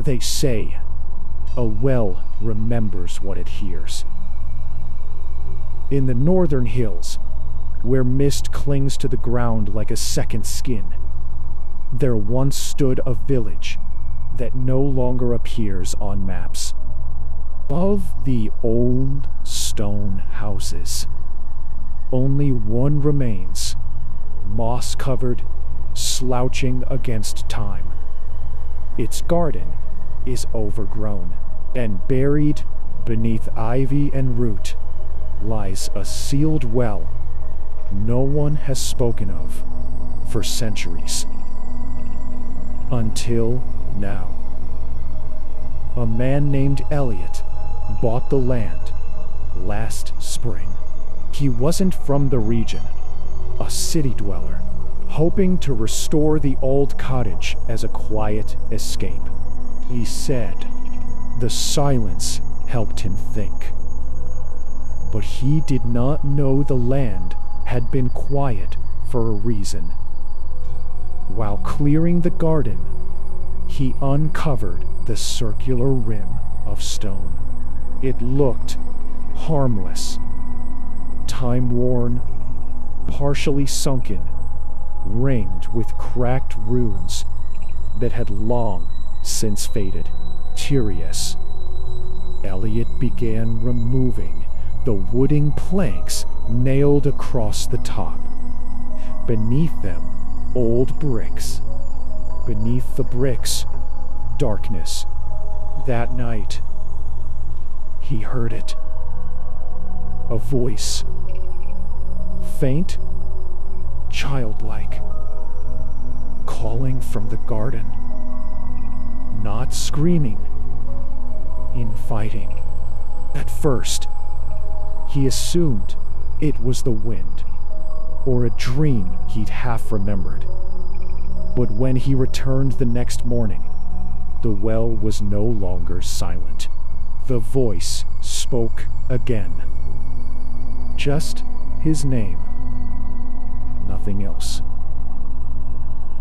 They say a well remembers what it hears. In the northern hills, where mist clings to the ground like a second skin, there once stood a village that no longer appears on maps. Of the old stone houses, only one remains, moss-covered, slouching against time. Its garden is overgrown, and buried beneath ivy and root lies a sealed well no one has spoken of for centuries. Until now. A man named Elliot bought the land last spring. He wasn't from the region, a city dweller, hoping to restore the old cottage as a quiet escape. He said the silence helped him think. But he did not know the land had been quiet for a reason. While clearing the garden, he uncovered the circular rim of stone. It looked harmless, time-worn, partially sunken, ringed with cracked runes that had long since faded. Curious, Elliot began removing the wooden planks nailed across the top. Beneath them, old bricks. Beneath the bricks, darkness. That night, he heard it. A voice. Faint, childlike, calling from the garden. Not screaming, inviting. At first, he assumed it was the wind, or a dream he'd half remembered. But when he returned the next morning, the well was no longer silent. The voice spoke again. Just his name, nothing else.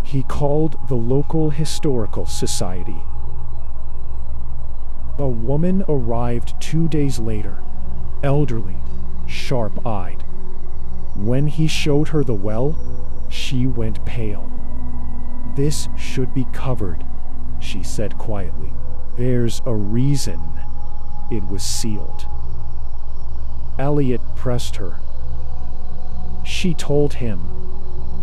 He called the local historical society. A woman arrived 2 days later, elderly, sharp-eyed. When he showed her the well, she went pale. "This should be covered," she said quietly. "There's a reason it was sealed." Elliot pressed her. She told him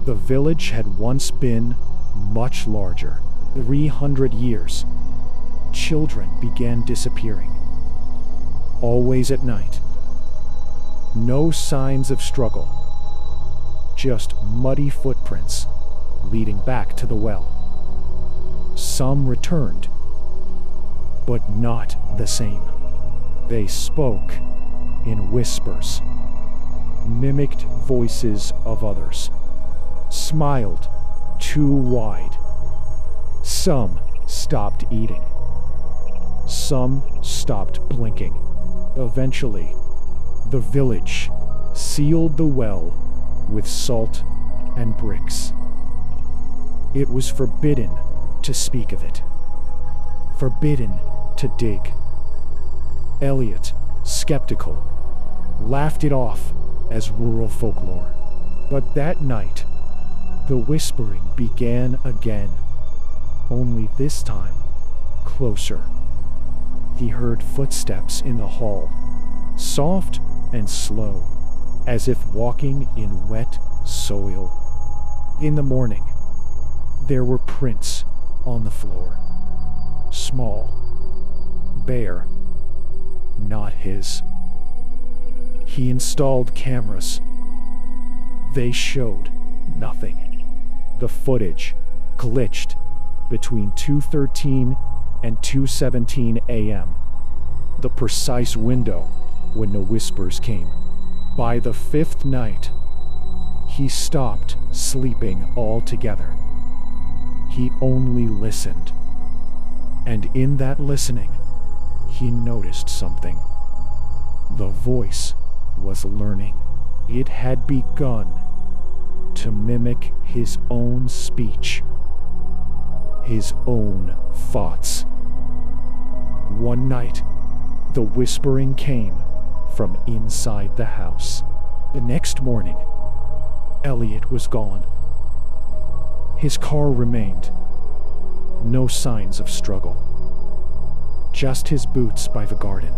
the village had once been much larger. 300 years. Children began disappearing. Always at night. No signs of struggle. Just muddy footprints leading back to the well. Some returned, but not the same. They spoke in whispers, mimicked voices of others, smiled too wide. Some stopped eating. Some stopped blinking. Eventually, the village sealed the well with salt and bricks. It was forbidden to speak of it. Forbidden to dig. Elliot, skeptical, laughed it off as rural folklore. But that night, the whispering began again, only this time closer. He heard footsteps in the hall, soft and slow, as if walking in wet soil. In the morning, there were prints on the floor. Small, bare, not his. He installed cameras. They showed nothing. The footage glitched between 2:13 and 2:17 a.m., the precise window when the whispers came. By the fifth night, he stopped sleeping altogether. He only listened. And in that listening, he noticed something. The voice was learning. It had begun to mimic his own speech, his own thoughts. night, the whispering came from inside the house. The next morning, Elliot was gone. His car remained. No signs of struggle. Just his boots by the garden.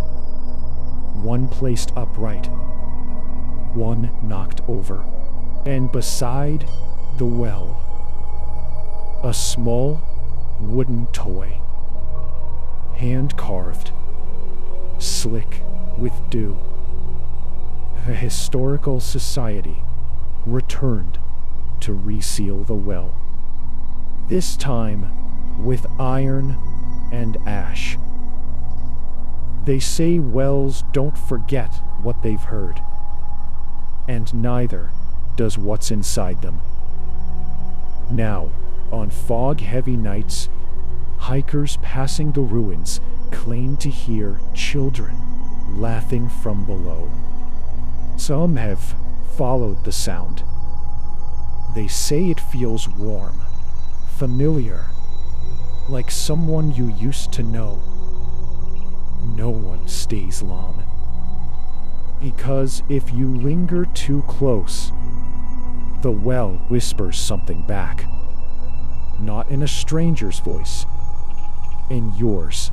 One placed upright, one knocked over. And beside the well, a small wooden toy, hand-carved, slick with dew. The historical society returned to reseal the well, this time with iron and ash. They say wells don't forget what they've heard, and neither does what's inside them. Now, on fog-heavy nights, hikers passing the ruins claim to hear children laughing from below. Some have followed the sound. They say it feels warm, familiar, like someone you used to know. No one stays long, because if you linger too close, the well whispers something back. Not in a stranger's voice, in yours.